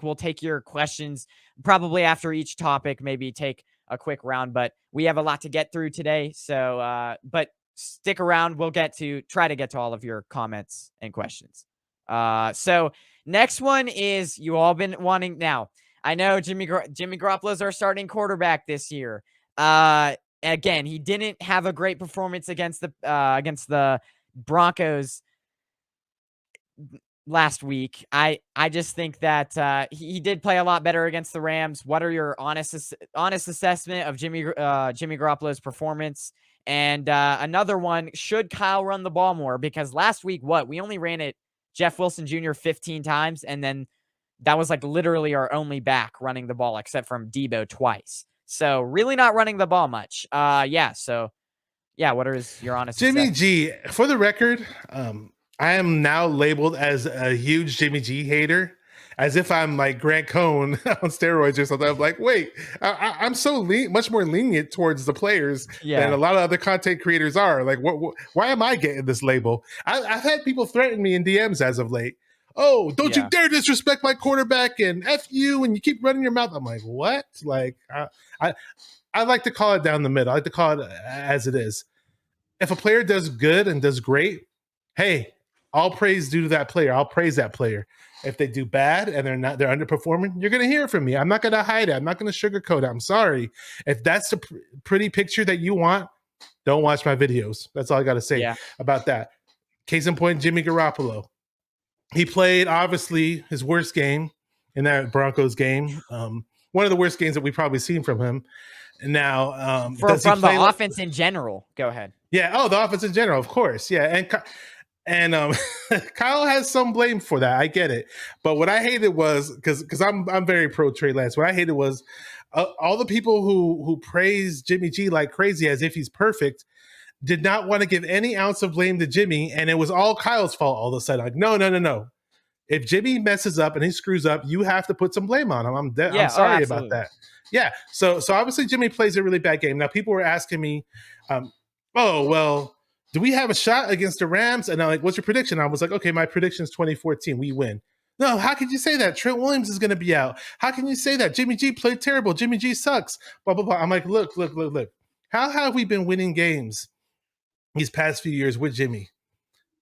We'll take your questions probably after each topic, maybe take a quick round, but we have a lot to get through today. So, but stick around. We'll try to get to all of your comments and questions. So next one is you all been wanting now. I know Jimmy Garoppolo is our starting quarterback this year. Again, he didn't have a great performance against the Broncos last week. I just think that he did play a lot better against the Rams. What are your honest assessment of Jimmy Garoppolo's performance? And another one, should Kyle run the ball more? Because last week, we only ran it Jeff Wilson Jr. 15 times, and then that was like literally our only back running the ball, except from Debo twice. So really not running the ball much. What is your honest Jimmy assessment? G, for the record, I am now labeled as a huge Jimmy G hater, as if I'm like Grant Cohn on steroids or something. I'm like, wait, I'm so much more lenient towards the players than a lot of other content creators are. Like, why am I getting this label? I've had people threaten me in DMs as of late. Oh, don't you dare disrespect my quarterback and F you, and you keep running your mouth. I'm like, what? Like, I like to call it down the middle. I like to call it as it is. If a player does good and does great, hey, all praise due to that player. I'll praise that player. If they do bad and they're underperforming, you're going to hear from me. I'm not going to hide it. I'm not going to sugarcoat it. I'm sorry. If that's the pretty picture that you want, don't watch my videos. That's all I got to say about that. Case in point, Jimmy Garoppolo. He played, obviously, his worst game in that Broncos game. One of the worst games that we've probably seen from him. Now, from the offense in general. Go ahead. Yeah. Oh, the offense in general, of course. Yeah. And Kyle has some blame for that. I get it. But what I hated was because I'm very pro Trey Lance. What I hated was all the people who praise Jimmy G like crazy as if he's perfect did not want to give any ounce of blame to Jimmy, and it was all Kyle's fault all of a sudden. Like, no. If Jimmy messes up and he screws up, you have to put some blame on him. I'm sorry about that. Yeah. So obviously Jimmy plays a really bad game. Now people were asking me, do we have a shot against the Rams? And I'm like, what's your prediction? I was like, okay, my prediction is 2014. We win. No, how could you say that? Trent Williams is going to be out. How can you say that? Jimmy G played terrible. Jimmy G sucks. Blah, blah, blah. I'm like, look. How have we been winning games these past few years with Jimmy?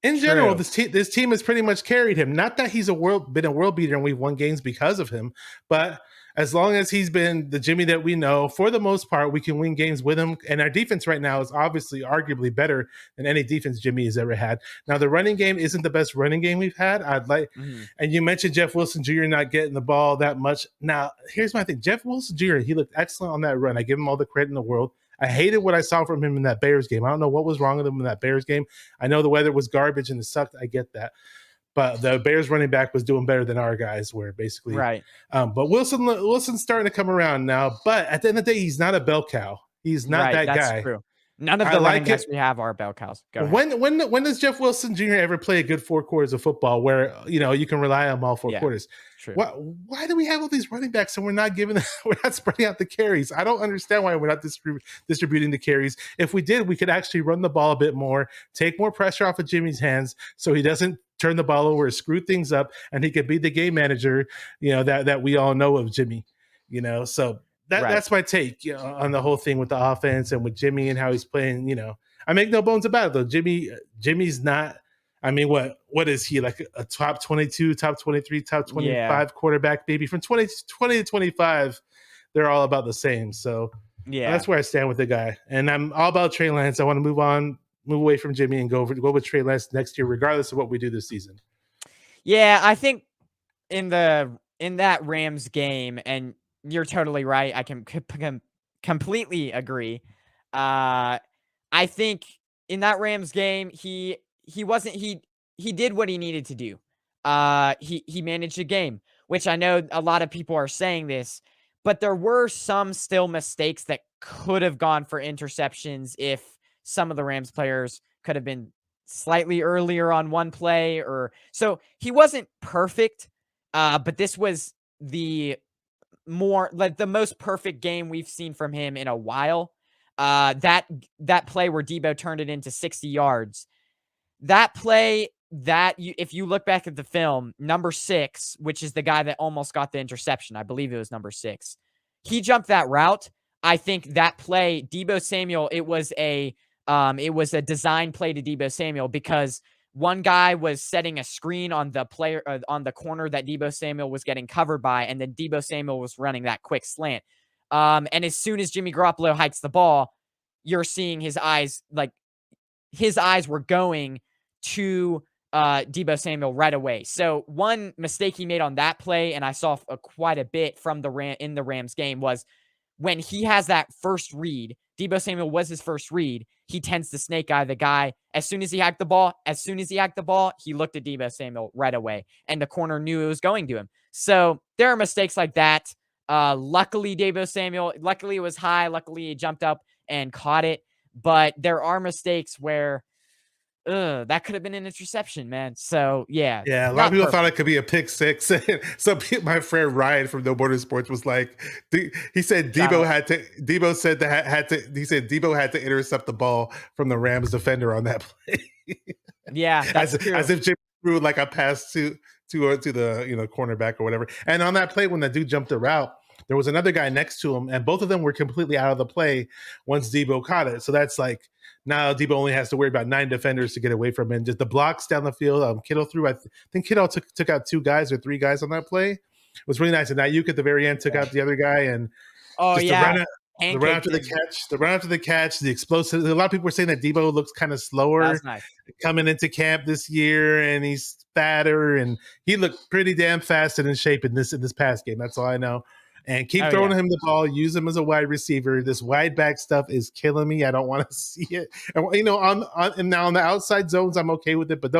In general, this team has pretty much carried him. Not that he's been a world beater and we've won games because of him, but as long as he's been the Jimmy that we know, for the most part, we can win games with him. And our defense right now is obviously arguably better than any defense Jimmy has ever had. Now, the running game isn't the best running game we've had. And you mentioned Jeff Wilson Jr. not getting the ball that much. Now, here's my thing. Jeff Wilson Jr., he looked excellent on that run. I give him all the credit in the world. I hated what I saw from him in that Bears game. I don't know what was wrong with him in that Bears game. I know the weather was garbage and it sucked. I get that. But the Bears running back was doing better than our guys were, basically. Right. But Wilson's starting to come around now. But at the end of the day, he's not a bell cow. He's not that guy. That's true. None of the running backs we have are bell cows. Go ahead. When does Jeff Wilson Jr. ever play a good 4 quarters of football where you can rely on all 4 quarters? True. Why do we have all these running backs and we're not spreading out the carries? I don't understand why we're not distributing the carries. If we did, we could actually run the ball a bit more, take more pressure off of Jimmy's hands so he doesn't turn the ball over, screw things up, and he could be the game manager, that we all know of Jimmy. So that's my take on the whole thing with the offense and with Jimmy and how he's playing. I make no bones about it though. Jimmy's not. I mean, what is he, like a top 22, top 23, top 25 quarterback? Maybe from 20 to 25, they're all about the same. So that's where I stand with the guy. And I'm all about Trey Lance. I want to move away from Jimmy and go with Trey Lance next year, regardless of what we do this season. Yeah, I think in that Rams game, and you're totally right. I can completely agree. I think in that Rams game, he did what he needed to do. He managed the game, which I know a lot of people are saying this, but there were some still mistakes that could have gone for interceptions if some of the Rams players could have been slightly earlier on one play, so he wasn't perfect. But this was the most perfect game we've seen from him in a while. That play where Debo turned it into 60 yards. That play, if you look back at the film, number 6, which is the guy that almost got the interception, I believe it was number 6. He jumped that route. I think that play, Deebo Samuel, it was a design play to Deebo Samuel because one guy was setting a screen on the player on the corner that Deebo Samuel was getting covered by, and then Deebo Samuel was running that quick slant. And as soon as Jimmy Garoppolo hikes the ball, you're seeing his eyes were going to Deebo Samuel right away. So one mistake he made on that play, and I saw quite a bit from in the Rams game, was when he has that first read. Deebo Samuel was his first read. He tends to snake eye the guy. As soon as he hacked the ball, he looked at Deebo Samuel right away, and the corner knew it was going to him. So there are mistakes like that. Luckily, Deebo Samuel, luckily it was high. Luckily, he jumped up and caught it. But there are mistakes where that could have been an interception, man. So yeah, Yeah, a lot of people thought it could be a pick six. My friend Ryan from No Border Sports was like, he said Deebo had to intercept the ball from the Rams defender on that play. Yeah, that's true. As if Jimmy threw like a pass to the cornerback or whatever. And on that play, when that dude jumped the route, there was another guy next to him, and both of them were completely out of the play once Deebo caught it. So that's like, now Deebo only has to worry about 9 defenders to get away from him. Just the blocks down the field. Kittle threw. I think Kittle took out 2 guys or 3 guys on that play. It was really nice. And Ayuk at the very end took out the other guy. And the run after the catch, the explosive. A lot of people were saying that Deebo looks kind of slower coming into camp this year, and he's fatter, and he looked pretty damn fast and in shape in this past game. That's all I know. And keep throwing him the ball. Use him as a wide receiver. This wide back stuff is killing me. I don't want to see it. And and now on the outside zones, I'm okay with it. But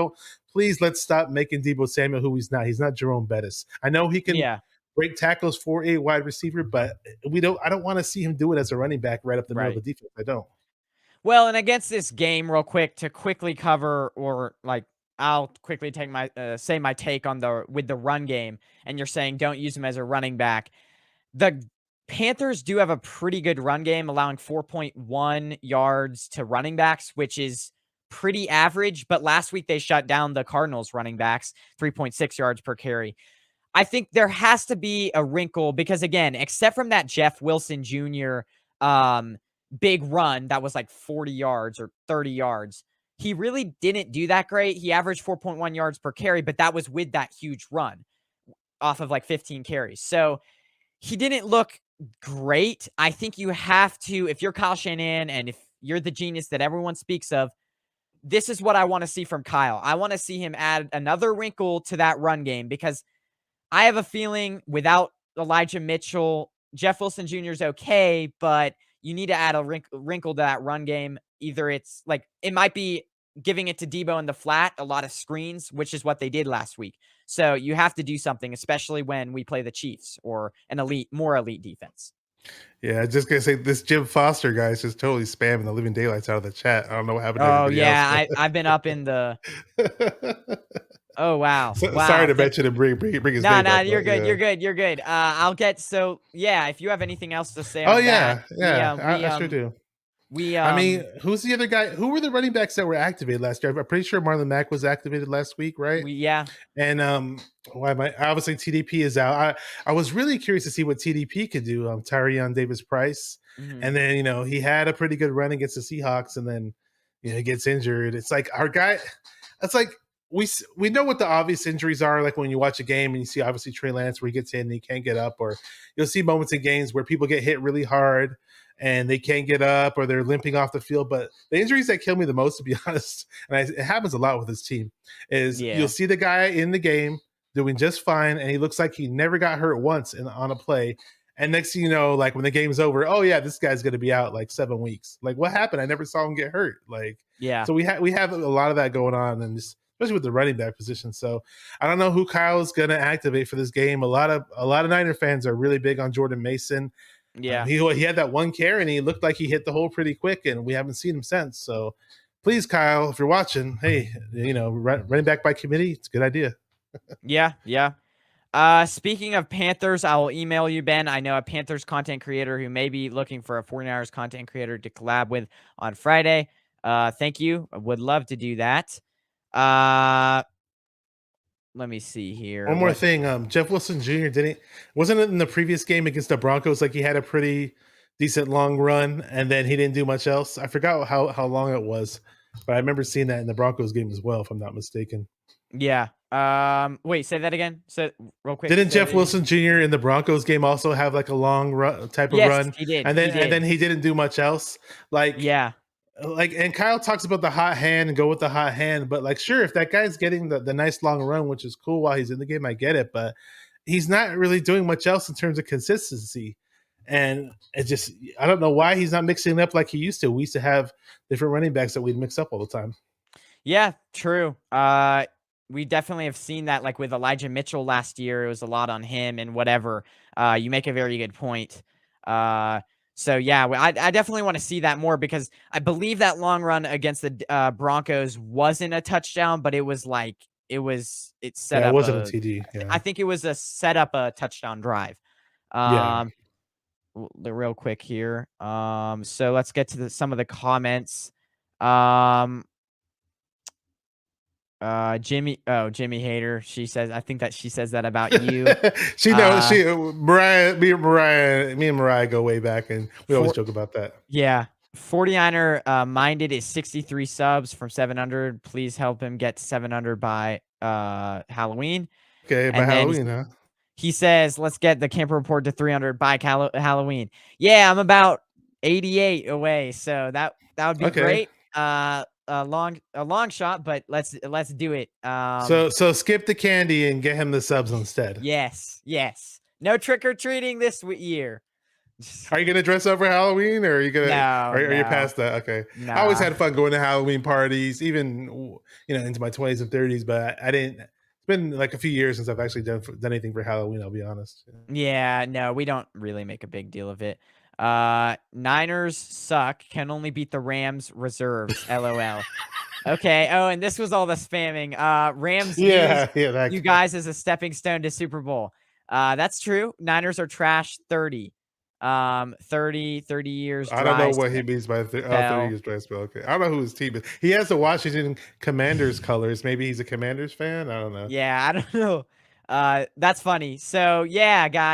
let's stop making Deebo Samuel who he's not. He's not Jerome Bettis. I know he can break tackles for a wide receiver, but I don't want to see him do it as a running back right up the middle of the defense. I don't. Well, and against this game, real quick to quickly cover, or like I'll quickly take say my take on with the run game. And you're saying don't use him as a running back. The Panthers do have a pretty good run game, allowing 4.1 yards to running backs, which is pretty average. But last week they shut down the Cardinals running backs, 3.6 yards per carry. I think there has to be a wrinkle because, again, except from that Jeff Wilson Jr. Big run that was like 40 yards or 30 yards, he really didn't do that great. He averaged 4.1 yards per carry, but that was with that huge run off of like 15 carries. So he didn't look great. I think you have to, if you're Kyle Shanahan and if you're the genius that everyone speaks of, this is what I want to see from Kyle. I want to see him add another wrinkle to that run game because I have a feeling without Elijah Mitchell, Jeff Wilson Jr. is okay, but you need to add a wrinkle to that run game. Either it's like, it might be giving it to Deebo in the flat, a lot of screens, which is what they did last week. So you have to do something, especially when we play the Chiefs or an more elite defense. Yeah, I just gonna say this Jim Foster guy is just totally spamming the living daylights out of the chat. I don't know what happened to everybody else. I've been up in the. Oh wow! Sorry to mention to bring his name up. Nah, you're good. You're good. I'll get if you have anything else to say. I sure do. I mean, who's the other guy? Who were the running backs that were activated last year? I'm pretty sure Marlon Mack was activated last week, right? And obviously TDP is out. I was really curious to see what TDP could do. Tyrion Davis Price, and then he had a pretty good run against the Seahawks, and then he gets injured. It's like our guy. It's like we know what the obvious injuries are. Like when you watch a game and you see obviously Trey Lance where he gets hit and he can't get up, or you'll see moments in games where people get hit really hard and they can't get up or they're limping off the field. But the injuries that kill me the most, to be honest, and it happens a lot with this team, is you'll see the guy in the game doing just fine, and he looks like he never got hurt once on a play. And next thing you know, like when the game's over, oh yeah, this guy's going to be out like 7 weeks. Like what happened? I never saw him get hurt. So we have a lot of that going on, and especially with the running back position. So I don't know who Kyle's going to activate for this game. A lot of Niner fans are really big on Jordan Mason. Yeah, he had that one carry and he looked like he hit the hole pretty quick, and we haven't seen him since. So please, Kyle, if you're watching, hey, running back by committee, it's a good idea. Yeah. Speaking of Panthers, I will email you, Ben. I know a Panthers content creator who may be looking for a 49ers content creator to collab with on Friday. Thank you. I would love to do that. Uh, let me see here. One more What? thing, Jeff Wilson Jr. wasn't it in the previous game against the Broncos? Like he had a pretty decent long run, and then he didn't do much else. I forgot how long it was, but I remember seeing that in the Broncos game as well, if I'm not mistaken. Yeah. Wait, say that again. So real quick. Didn't Say that Jeff again. Wilson Jr. in the Broncos game also have like a long type of Yes, run, he did. and He then did. he didn't do much else? Yeah. And Kyle talks about the hot hand and go with the hot hand, but like sure, if that guy's getting the nice long run, which is cool while he's in the game, I get it, but he's not really doing much else in terms of consistency. And it just I don't know why he's not mixing it up like he used to. We used to have different running backs that we'd mix up all the time. Yeah, true. We definitely have seen that, like with Elijah Mitchell last year. It was a lot on him and whatever. You make a very good point. So yeah, I definitely want to see that more because I believe that long run against the Broncos wasn't a touchdown, but it was like it set Yeah, it up wasn't a a. TD. I Yeah. think it was a set up a touchdown drive. Yeah. Um, real quick here. So let's get to some of the comments. Um, Jimmy Hater. She says, I think that she says that about you. She knows Mariah, me and Mariah go way back, and we always For joke about that. yeah. 49er minded is 63 subs from 700. Please help him get 700 by Halloween. Okay, by And then Halloween, huh? he says, let's get the camper report to 300 by Halloween. Yeah, I'm about 88 away, so that would be Okay. great. A long shot, but let's do it. So skip the candy and get him the subs instead. Yes. No trick or treating this year. Are you gonna dress up for Halloween, or are you gonna? No, Are you past that? Okay. I always nah. had fun going to Halloween parties, even into my 20s and 30s. But I didn't. It's been like a few years since I've actually done anything for Halloween. I'll be honest. Yeah, no, we don't really make a big deal of it. Niners suck. Can only beat the Rams reserves. LOL. Okay. Oh, and this was all the spamming. Rams use Yeah, you guys as a stepping stone to Super Bowl. That's true. Niners are trash 30. 30 years I don't know dry what he means by 30 spell. years dry spell. Okay, I don't know who his team is. He has the Washington Commanders colors. Maybe he's a Commanders fan. I don't know. Yeah, I don't know. That's funny. So yeah, guys.